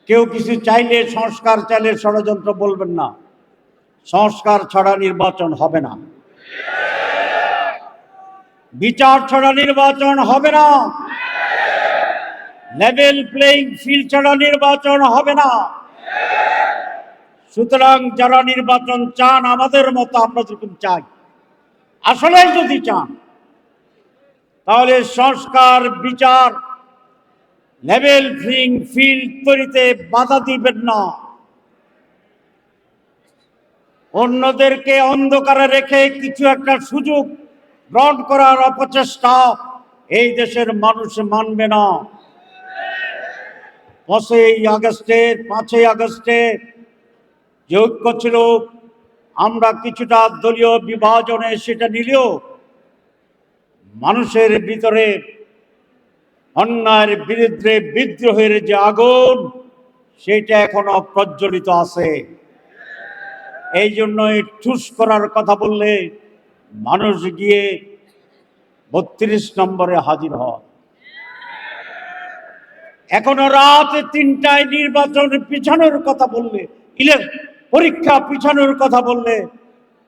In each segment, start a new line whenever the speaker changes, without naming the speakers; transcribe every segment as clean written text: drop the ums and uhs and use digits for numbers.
কেউ কিছু চাইলে, সংস্কার চাইলে ষড়যন্ত্র বলবেন না। সংস্কার ছাড়া নির্বাচন হবে না, বিচার ছাড়া নির্বাচন হবে না, লেভেল প্লেইং ফিল্ড ছাড়া নির্বাচন হবে না। সুতরাং যারা নির্বাচন চান, আমাদের মতো আমরা যেরকম চাই, আসলে যদি চান, তাহলে সংস্কার, বিচার, লেভেল প্লেইং ফিল্ড তৈরিতে বাধা দিবেন না। অন্যদেরকে অন্ধকারে রেখে কিছু একটা সুযোগ গ্রহণ করার অপচেষ্টা এই দেশের মানুষ মানবে না। 5ই আগস্টে যে ঐক্য ছিল, আমরা কিছুটা দলীয় বিভাজনে সেটা নিলেও মানুষের ভিতরে অন্যায়ের বিরুদ্ধে বিদ্রোহের যে আগুন, সেটা এখনো প্রজ্বলিত আছে। এই জন্য ঠুস করার কথা বললে মানুষ গিয়ে 32 নম্বরে হাজির হয়। এখনো রাত 3টায় নির্বাচন পিছানোর কথা বললে, পরীক্ষা পিছানোর কথা বললে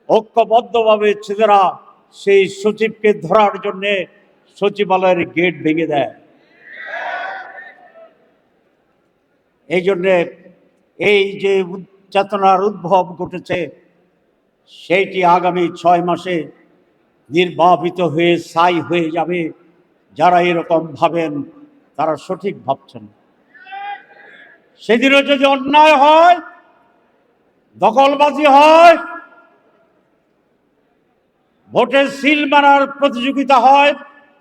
ঐক্যবদ্ধভাবে ছেলেরা সেই সচিবকে ধরার জন্য সচিবালয়ের গেট ভেঙে দেয়। এই জন্যে এই যে চেতনার উদ্ভব ঘটেছে, সেইটি আগামী 6 মাসে নির্বাপিত হয়ে ছাই হয়ে যাবে। যারা এরকম ভাবেন তারা সঠিক ভাবছেন। সেদিনও যদি অন্যায় হয়, দখলবাজি হয়, ভোটে সিল মারার প্রতিযোগিতা হয়,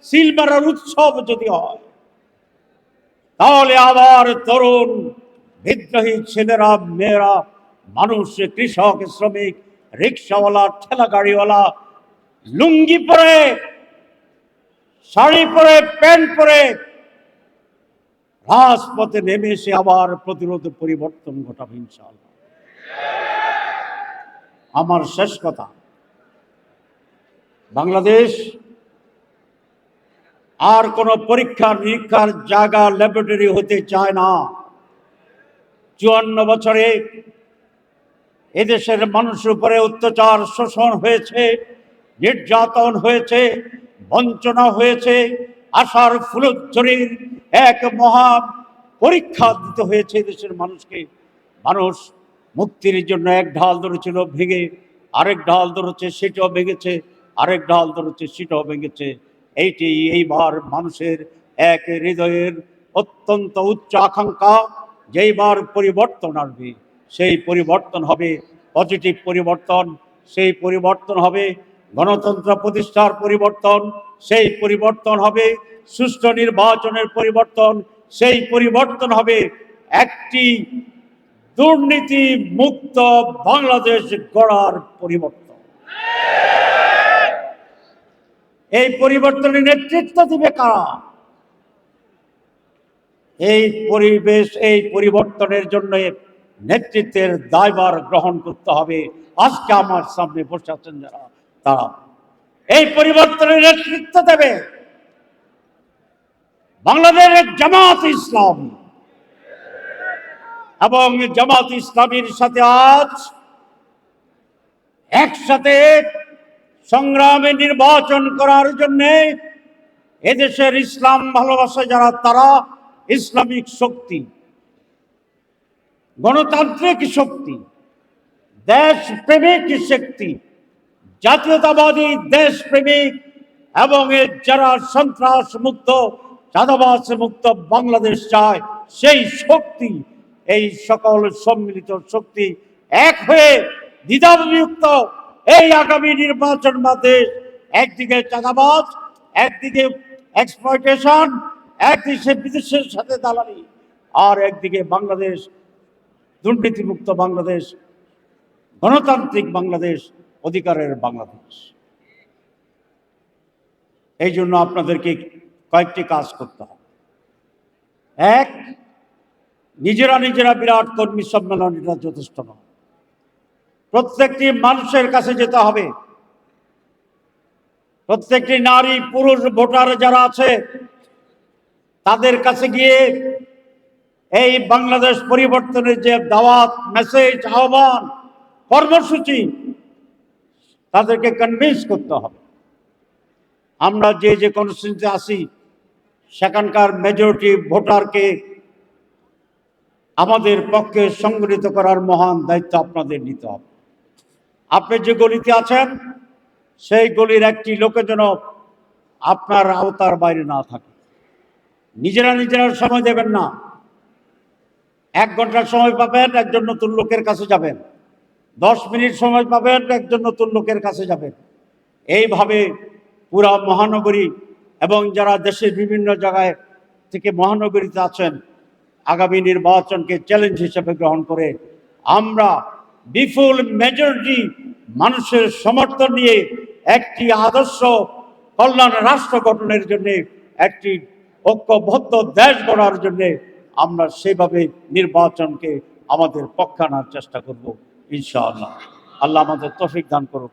সিল মারার উৎসব যদি হয়, তাহলে আবার তরুণ বিদ্রোহী ছেলেরা, মেয়েরা, মানুষ, কৃষক, শ্রমিক, রিক্সাওয়ালা, ঠেলা গাড়িওয়ালা লুঙ্গি পরে, শাড়ি পরে, প্যান্ট পরে রাজপথে নেমে এসে আবার প্রতিরোধ পরিবর্তন ঘটাবে ইনশাআল্লাহ। আমার শেষ কথা, বাংলাদেশ আর কোন পরীক্ষা নিরীক্ষার জায়গা, ল্যাবরেটরি হতে চায় না। 54 বছরে এদেশের মানুষের উপরে অত্যাচার, শোষণ হয়েছে, নির্যাতন হয়েছে, বঞ্চনা হয়েছে, আশার ফুলঝুরির এক মহা পরীক্ষা দিতে হয়েছে দেশের মানুষকে। মানুষ মুক্তির জন্য এক ঢাল ধরেছিল, ভেঙে আরেক ঢাল ধরেছে, সেটাও ভেঙেছে, আরেক ঢাল ধরেছে, সেটাও ভেঙেছে। এইবার মানুষের এক হৃদয়ের অত্যন্ত উচ্চ আকাঙ্ক্ষা, যেইবার পরিবর্তন আসবে, সেই পরিবর্তন হবে পজিটিভ পরিবর্তন। সেই পরিবর্তন হবে গণতন্ত্র প্রতিষ্ঠার পরিবর্তন, সেই পরিবর্তন হবে সুষ্ঠু নির্বাচনের পরিবর্তন, সেই পরিবর্তন হবে একটি দুর্নীতি মুক্ত বাংলাদেশ গড়ার পরিবর্তন। এই পরিবর্তনের নেতৃত্ব দিবে কারা? এই পরিবর্তনের জন্য নেতৃত্বের দায়ভার গ্রহণ করতে হবে। আজকে আমার সামনে বসে আছেন যারা, তারা এই পরিবর্তনের নেতৃত্ব দেবে বাংলাদেশের জামাত ইসলাম। এবং জামাত ইসলামীর সাথে আজ একসাথে সংগ্রামে নির্বাচন করার জন্য এদেশের ইসলাম ভালোবাসা যারা, তারা ইসলামিক শক্তি, গণতান্ত্রিক শক্তি, দেশপ্রেমিক শক্তি, জাতীয়তাবাদী দেশপ্রেমিক এবং যারা সন্ত্রাস মুক্ত, চাঁদাবাজ মুক্ত বাংলাদেশ চায়, সেই শক্তি, এই সকল সম্মিলিত শক্তি এক হয়ে দ্বিধাবিভক্ত এই আগামী নির্বাচন বাদে, একদিকে চাঁদাবাজ, একদিকে এক্সপ্লয়টেশন, একদিকে বিদেশের সাথে দালালি, আর একদিকে বাংলাদেশ দুর্নীতিমুক্ত বাংলাদেশ, গণতান্ত্রিক বাংলাদেশ, অধিকারের বাংলাদেশ। এই জন্য আপনাদেরকে কয়েকটি কাজ করতে হবে। এক, নিজেরা বিরাট কর্মী সম্মেলন, এটা যথেষ্ট নয়। প্রত্যেকটি মানুষের কাছে যেতে হবে। প্রত্যেকটি নারী, পুরুষ ভোটার যারা আছে, তাদের কাছে গিয়ে এই বাংলাদেশ পরিবর্তনের যে দাওয়াত, মেসেজ, আহ্বান, কর্মসূচি, তাদেরকে কনভিন্স করতে হবে। আমরা যে যে কনস্টিটিউয়েন্সিতে আসি সেখানকার মেজরিটি ভোটারকে আমাদের পক্ষে সংগঠিত করার মহান দায়িত্ব আপনাদের নিতে হবে। আপনি যে গলিতে আছেন সেই গলির একটি লোকে যেন আপনার আওতার বাইরে না থাকে। নিজেরা সময় দেবেন না। 1 ঘন্টার সময় পাবেন, একজন নতুন লোকের কাছে যাবেন। 10 মিনিট সময় পাবেন, একজন নতুন লোকের কাছে যাবেন। এইভাবে পুরা মহানগরী এবং যারা দেশের বিভিন্ন জায়গায় থেকে মহানগরীতে আছেন, আগামী নির্বাচনকে চ্যালেঞ্জ হিসেবে গ্রহণ করে আমরা বিপুল মেজরিটি মানুষের সমর্থন নিয়ে একটি আদর্শ কল্যাণ রাষ্ট্র গঠনের জন্য, একটি ঐক্যবদ্ধ দেশ গড়ার জন্য আমরা সেভাবে নির্বাচনকে আমাদের পক্ষে আনার চেষ্টা করব ইনশাআল্লাহ। আল্লাহ আমাদের তৌফিক দান করুন।